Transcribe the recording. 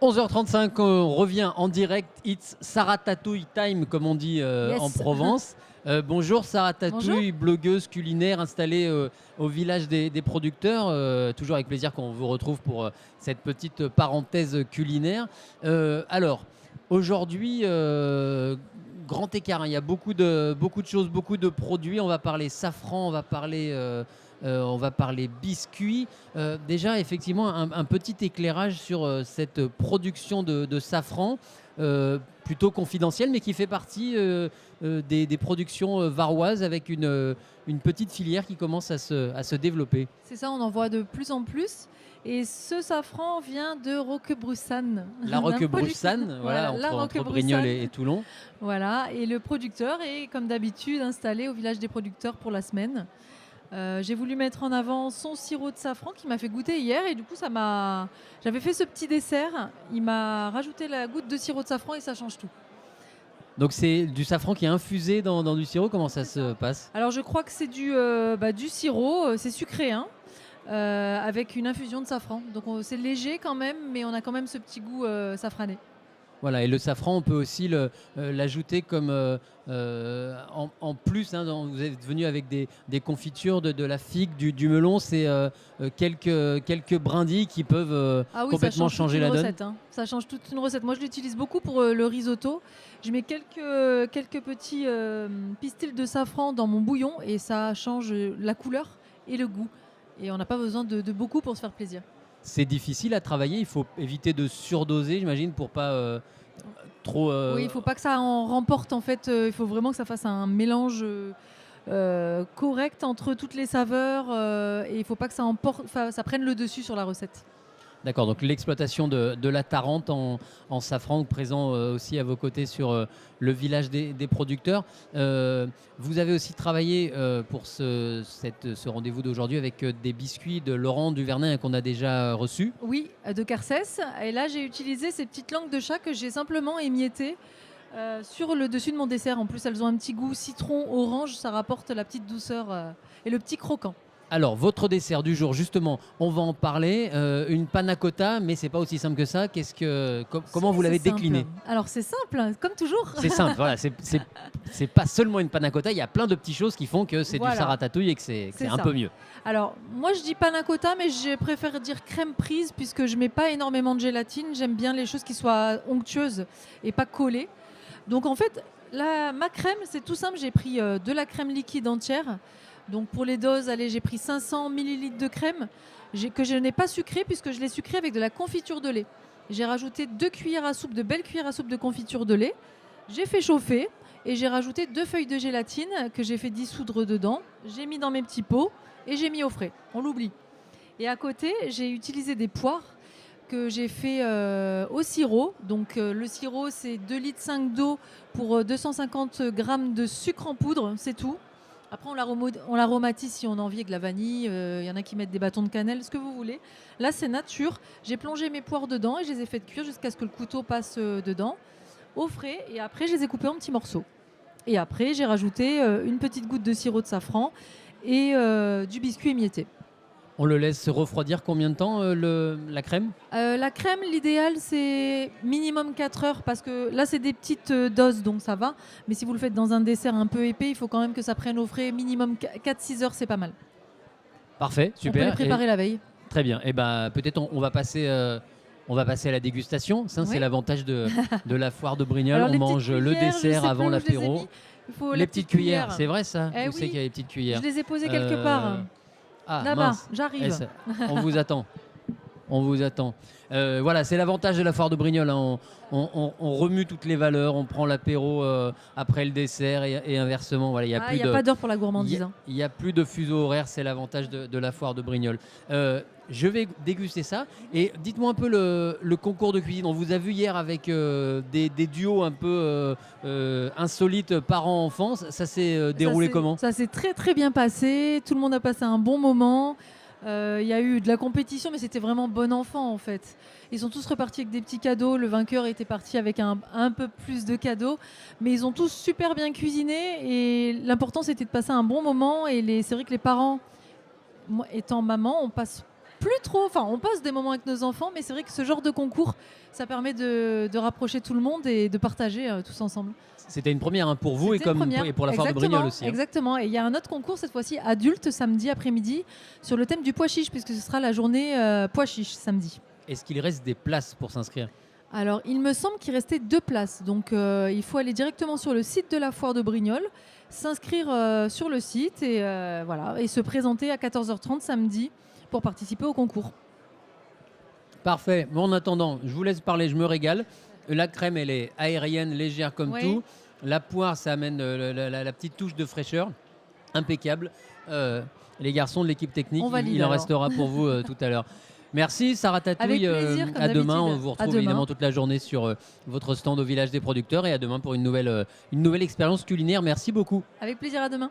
11h35, on revient en direct. It's Sarah Tatouille time, comme on dit Yes. en Provence. Bonjour Sarah Bonjour. Tatouille, blogueuse culinaire installée au village des producteurs. Toujours avec plaisir qu'on vous retrouve pour cette petite parenthèse culinaire. Alors, aujourd'hui, grand écart, hein. Il y a beaucoup de choses, beaucoup de produits. On va parler safran, on va parler biscuits. Déjà, effectivement, un petit éclairage sur cette production de safran, plutôt confidentielle, mais qui fait partie des productions varoises avec une petite filière qui commence à se développer. C'est ça, on en voit de plus en plus. Et ce safran vient de Roquebrussan. La Roquebrussan, voilà, la entre Brignoles et Toulon. Voilà, et le producteur est, comme d'habitude, installé au village des producteurs pour la semaine. J'ai voulu mettre en avant son sirop de safran qui m'a fait goûter hier et du coup j'avais fait ce petit dessert, il m'a rajouté la goutte de sirop de safran et ça change tout. Donc c'est du safran qui est infusé dans du sirop. Comment ça se passe? Alors je crois que c'est du sirop, c'est sucré, hein, avec une infusion de safran. Donc c'est léger quand même, mais on a quand même ce petit goût safrané. Voilà, et le safran, on peut aussi l'ajouter comme en plus. Hein, vous êtes venu avec des confitures de la figue, du melon. C'est quelques brindilles qui peuvent Ah oui, complètement ça change changer toute la une donne. recette, hein. Ça change toute une recette. Moi, je l'utilise beaucoup pour le risotto. Je mets quelques petits pistils de safran dans mon bouillon et ça change la couleur et le goût. Et on n'a pas besoin de beaucoup pour se faire plaisir. C'est difficile à travailler. Il faut éviter de surdoser, j'imagine, pour pas trop. Oui, il ne faut pas que ça en remporte en fait. Il faut vraiment que ça fasse un mélange correct entre toutes les saveurs et il ne faut pas que ça prenne le dessus sur la recette. D'accord, donc l'exploitation de la Tarente en safran, présent aussi à vos côtés sur le village des producteurs. Vous avez aussi travaillé pour ce rendez-vous d'aujourd'hui avec des biscuits de Laurent Duvernay, hein, qu'on a déjà reçus. Oui, de Carcès. Et là, j'ai utilisé ces petites langues de chat que j'ai simplement émiettées sur le dessus de mon dessert. En plus, elles ont un petit goût citron-orange, ça rapporte la petite douceur et le petit croquant. Alors, votre dessert du jour, justement, on va en parler. Une panna cotta, mais c'est pas aussi simple que ça. Comment vous l'avez décliné? Alors, c'est simple, comme toujours. C'est simple, voilà. C'est pas seulement une panna cotta, il y a plein de petites choses qui font que c'est Voilà. du saratatouille et que c'est un ça. peu mieux. Alors, moi, je dis panna cotta, mais je préfère dire crème prise puisque je mets pas énormément de gélatine. J'aime bien les choses qui soient onctueuses et pas collées. Donc, en fait, ma crème, c'est tout simple. J'ai pris de la crème liquide entière. Donc pour les doses, allez, j'ai pris 500 ml de crème que je n'ai pas sucrée puisque je l'ai sucrée avec de la confiture de lait. J'ai rajouté 2 cuillères à soupe, de belles cuillères à soupe de confiture de lait. J'ai fait chauffer et j'ai rajouté 2 feuilles de gélatine que j'ai fait dissoudre dedans. J'ai mis dans mes petits pots et j'ai mis au frais. On l'oublie. Et à côté, j'ai utilisé des poires que j'ai fait au sirop. Donc le sirop, c'est 2,5 litres d'eau pour 250 grammes de sucre en poudre, c'est tout. Après, on l'aromatise si on a envie avec de la vanille. Y en a qui mettent des bâtons de cannelle, ce que vous voulez. Là, c'est nature. J'ai plongé mes poires dedans et je les ai fait cuire jusqu'à ce que le couteau passe dedans, au frais. Et après, je les ai coupés en petits morceaux. Et après, j'ai rajouté une petite goutte de sirop de safran et du biscuit émietté. On le laisse refroidir combien de temps, la crème? La crème, l'idéal, c'est minimum 4 heures parce que là, c'est des petites doses, donc ça va. Mais si vous le faites dans un dessert un peu épais, il faut quand même que ça prenne au frais. Minimum 4-6 heures, c'est pas mal. Parfait, On super. peut les préparer la veille. Très bien. Et ben peut-être on va passer à la dégustation. Ça, Oui. c'est l'avantage de la foire de Brignoles. Alors, On les mange petites le cuillères, je dessert sais avant plus où je les ai l'apéro. mis. Il faut Les la petites petite cuillères, cuillère. c'est vrai ça? Eh Où c'est oui. qu'il y a les petites cuillères? Je les ai posées quelque part. Ah, Là-bas, mince. j'arrive. On vous attend. On vous attend. Voilà, c'est l'avantage de la foire de Brignoles, hein. On remue toutes les valeurs, on prend l'apéro après le dessert et inversement. Voilà, il n'y a, Il n'y a pas d'heure pour la gourmandise. il y a plus de fuseau horaire, c'est l'avantage de la foire de Brignoles. Je vais déguster ça. Et dites-moi un peu le concours de cuisine. On vous a vu hier avec des duos un peu insolites parents-enfants. Ça s'est déroulé comment? Ça s'est très très bien passé. Tout le monde a passé un bon moment. Il y a eu de la compétition, mais c'était vraiment bon enfant en fait. Ils sont tous repartis avec des petits cadeaux. Le vainqueur était parti avec un peu plus de cadeaux. Mais ils ont tous super bien cuisiné. Et l'important, c'était de passer un bon moment. Et c'est vrai que les parents, moi étant maman, on passe plus trop. Enfin, on passe des moments avec nos enfants, mais c'est vrai que ce genre de concours, ça permet de rapprocher tout le monde et de partager tous ensemble. C'était une première pour vous et, C'était une comme, première. et pour la foire de Exactement, Brignoles aussi. Exactement. Et il y a un autre concours, cette fois-ci adulte, samedi après-midi, sur le thème du pois chiche, puisque ce sera la journée pois chiche samedi. Est-ce qu'il reste des places pour s'inscrire? Alors, il me semble qu'il restait 2 places. Donc, il faut aller directement sur le site de la foire de Brignoles, s'inscrire sur le site et, voilà, et se présenter à 14h30 samedi pour participer au concours. Parfait. Bon, en attendant, je vous laisse parler, je me régale. La crème, elle est aérienne, légère comme Oui. tout. La poire, ça amène la petite touche de fraîcheur. Impeccable. Les garçons de l'équipe technique, On valide il en alors. restera pour vous tout à l'heure. Merci Sarah Tatouille. Avec plaisir, comme à demain. d'habitude. On vous À retrouve demain. évidemment toute la journée sur votre stand au village des producteurs et à demain pour une nouvelle expérience culinaire. Merci beaucoup. Avec plaisir, à demain.